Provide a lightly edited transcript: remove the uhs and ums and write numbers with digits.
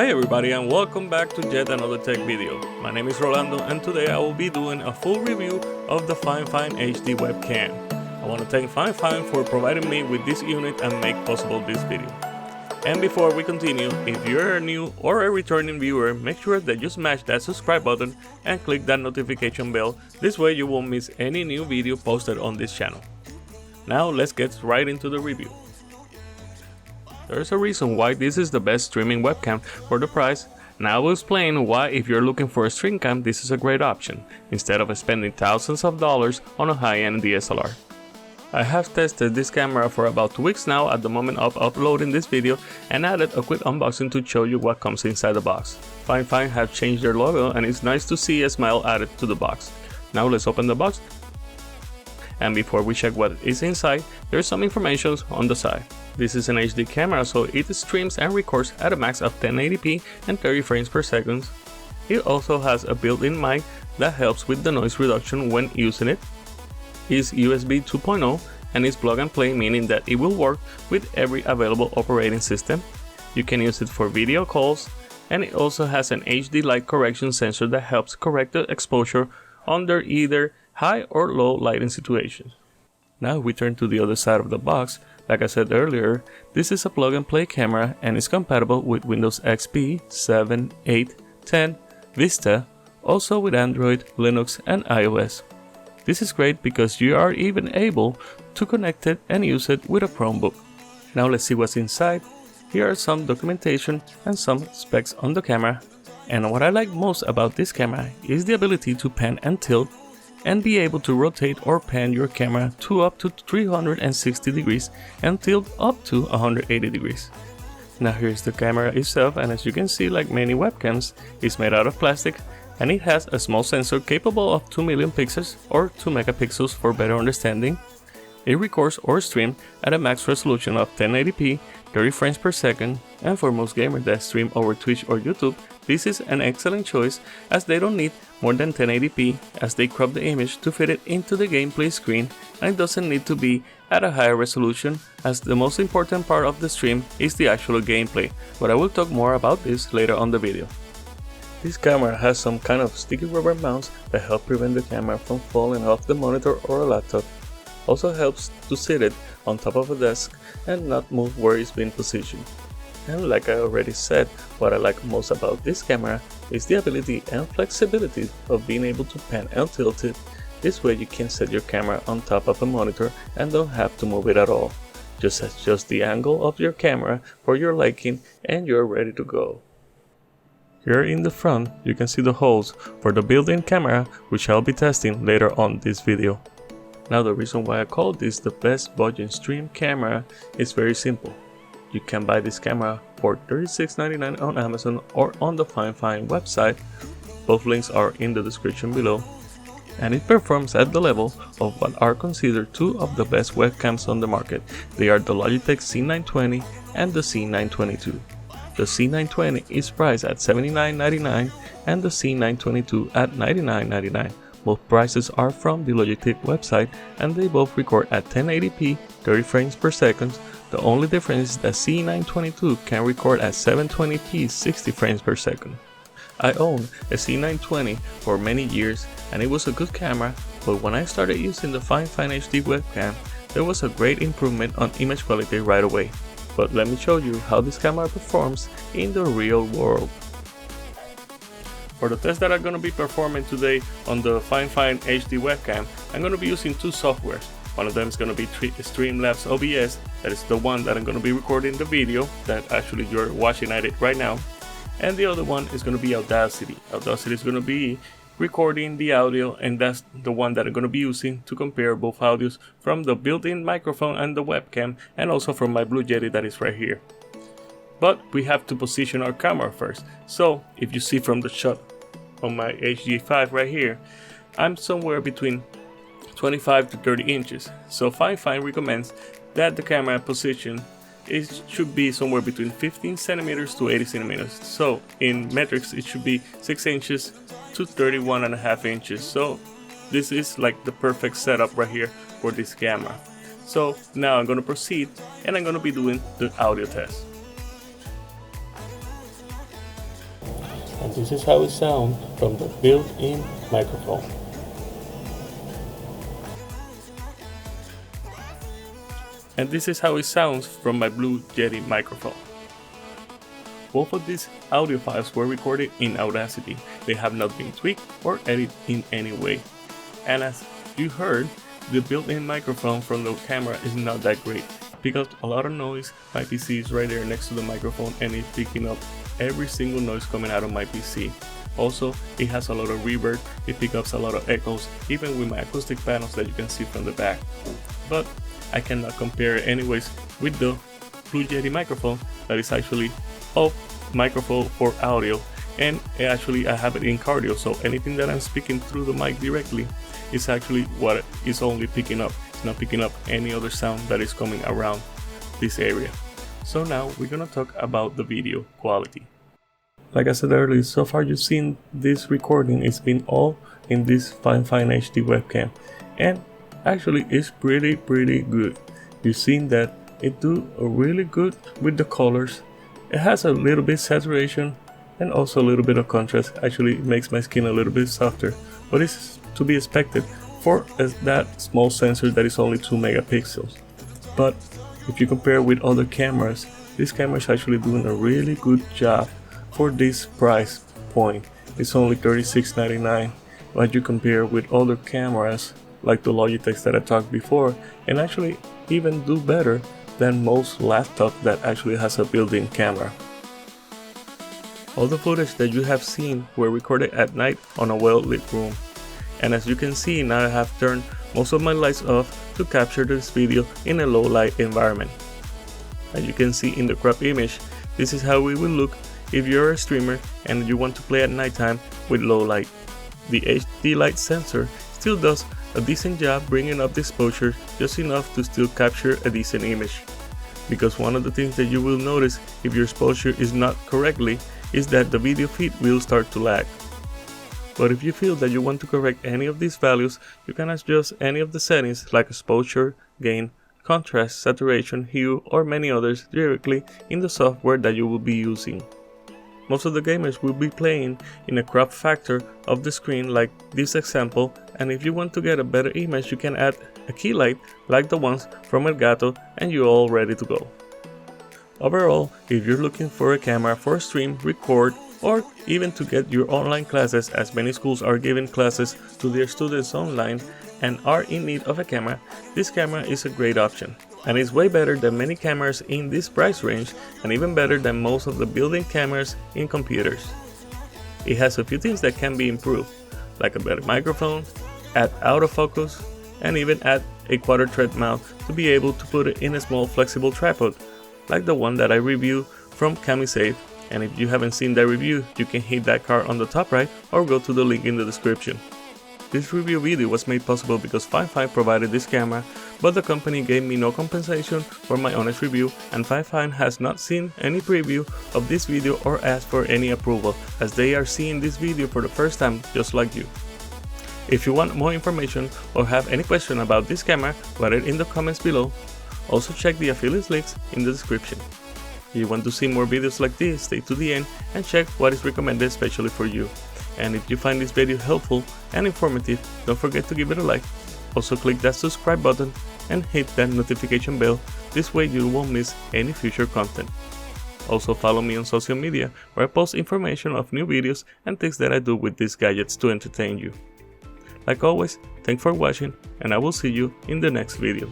Hi everybody and welcome back to yet another tech video. My name is Rolando and today I will be doing a full review of the Fifine HD webcam. I want to thank Fifine for providing me with this unit and make possible this video. And before we continue, if you're new or a returning viewer, make sure that you smash that subscribe button and click that notification bell. This way you won't miss any new video posted on this channel. Now let's get right into the review. There's a reason why this is the best streaming webcam for the price, and I will explain why if you're looking for a stream cam this is a great option, instead of spending thousands of dollars on a high-end DSLR. I have tested this camera for about 2 weeks now at the moment of uploading this video and added a quick unboxing to show you what comes inside the box. Fifine have changed their logo and it's nice to see a smile added to the box. Now let's open the box, and before we check what is inside, there's some information on the side. This is an HD camera, so it streams and records at a max of 1080p and 30 frames per second. It also has a built-in mic that helps with the noise reduction when using it. It's USB 2.0 and is plug and play, meaning that it will work with every available operating system. You can use it for video calls, and it also has an HD light correction sensor that helps correct the exposure under either high or low lighting situations. Now we turn to the other side of the box. Like I said earlier, this is a plug and play camera and is compatible with Windows XP, 7, 8, 10, Vista, also with Android, Linux and iOS. This is great because you are even able to connect it and use it with a Chromebook. Now let's see what's inside. Here are some documentation and some specs on the camera. And what I like most about this camera is the ability to pan and tilt and be able to rotate or pan your camera to up to 360 degrees and tilt up to 180 degrees. Now here's the camera itself, and as you can see, like many webcams, it's made out of plastic and it has a small sensor capable of 2 million pixels or 2 megapixels for better understanding. It records or streams at a max resolution of 1080p, 30 frames per second, and for most gamers that stream over Twitch or YouTube, this is an excellent choice as they don't need more than 1080p as they crop the image to fit it into the gameplay screen, and it doesn't need to be at a higher resolution as the most important part of the stream is the actual gameplay, but I will talk more about this later on the video. This camera has some kind of sticky rubber mounts that help prevent the camera from falling off the monitor or a laptop. Also helps to sit it on top of a desk and not move where it's being positioned. And like I already said, what I like most about this camera is the ability and flexibility of being able to pan and tilt it. This way you can set your camera on top of a monitor and don't have to move it at all. Just adjust the angle of your camera for your liking and you're ready to go. Here in the front you can see the holes for the built-in camera, which I'll be testing later on this video. Now the reason why I call this the best budget stream camera is very simple. You can buy this camera for $36.99 on Amazon or on the Fifine website. Both links are in the description below. And it performs at the level of what are considered two of the best webcams on the market. They are the Logitech C920 and the C922. The C920 is priced at $79.99 and the C922 at $99.99. Both prices are from the Logitech website and they both record at 1080p, 30 frames per second. The only difference is that C922 can record at 720p, 60 frames per second. I owned a C920 for many years and it was a good camera, but when I started using the Fifine HD webcam, there was a great improvement on image quality right away. But let me show you how this camera performs in the real world. For the test that I'm going to be performing today on the Fifine HD webcam, I'm going to be using two softwares. One of them is going to be Streamlabs OBS, that is the one that I'm going to be recording the video that actually you're watching at it right now. And the other one is going to be Audacity. Audacity is going to be recording the audio, and that's the one that I'm going to be using to compare both audios from the built-in microphone and the webcam, and also from my Blue Yeti that is right here. But we have to position our camera first. So if you see from the shot on my HG5 right here, I'm somewhere between 25 to 30 inches. So Fifine recommends that the camera position should be somewhere between 15 centimeters to 80 centimeters. So in metrics it should be 6 inches to 31.5 inches. So this is like the perfect setup right here for this camera. So now I'm going to proceed and I'm going to be doing the audio test. this is how it sounds from the built-in microphone. And this is how it sounds from my Blue Yeti microphone. Both of these audio files were recorded in Audacity. They have not been tweaked or edited in any way. And as you heard, the built-in microphone from the camera is not that great. Picks up a lot of noise. My PC is right there next to the microphone and it's picking up every single noise coming out of my PC. Also, it has a lot of reverb, it picks up a lot of echoes, even with my acoustic panels that you can see from the back. But I cannot compare it anyways with the Blue Yeti microphone that is actually a microphone for audio, and actually I have it in cardio, so anything that I'm speaking through the mic directly is actually what it's only picking up. It's not picking up any other sound that is coming around this area. So now we're gonna talk about the video quality. Like I said earlier, so far you've seen this recording, it's been all in this Thank Fifine HD webcam, and actually it's pretty good. You've seen that it do a really good with the colors. It has a little bit saturation and also a little bit of contrast. Actually it makes my skin a little bit softer, but it's to be expected for that small sensor that is only 2 megapixels. But if you compare with other cameras, this camera is actually doing a really good job for this price point. It's only $36.99 when you compare with other cameras like the Logitech that I talked before, and actually even do better than most laptops that actually has a built-in camera. All the footage that you have seen were recorded at night on a well-lit room. And as you can see, now I have turned most of my lights off to capture this video in a low light environment. As you can see in the crop image, this is how it will look if you're a streamer and you want to play at nighttime with low light. The HD light sensor still does a decent job bringing up the exposure just enough to still capture a decent image. Because one of the things that you will notice if your exposure is not correctly is that the video feed will start to lag. But if you feel that you want to correct any of these values, you can adjust any of the settings like exposure, gain, contrast, saturation, hue, or many others directly in the software that you will be using. Most of the gamers will be playing in a crop factor of the screen like this example, and if you want to get a better image you can add a key light like the ones from Elgato and you're all ready to go. Overall, if you're looking for a camera for stream, record, or even to get your online classes, as many schools are giving classes to their students online and are in need of a camera, this camera is a great option. And it's way better than many cameras in this price range, and even better than most of the built-in cameras in computers. It has a few things that can be improved, like a better microphone, add autofocus, and even add a quarter thread mount to be able to put it in a small flexible tripod, like the one that I reviewed from CamiSafe. And if you haven't seen that review, you can hit that card on the top right or go to the link in the description. This review video was made possible because Thank Fifine provided this camera, but the company gave me no compensation for my honest review, and Thank Fifine has not seen any preview of this video or asked for any approval, as they are seeing this video for the first time just like you. If you want more information or have any question about this camera, write it in the comments below. Also check the affiliate links in the description. If you want to see more videos like this, stay to the end and check what is recommended especially for you. And if you find this video helpful and informative, don't forget to give it a like. Also click that subscribe button and hit that notification bell, this way you won't miss any future content. Also follow me on social media where I post information of new videos and things that I do with these gadgets to entertain you. Like always, thanks for watching and I will see you in the next video.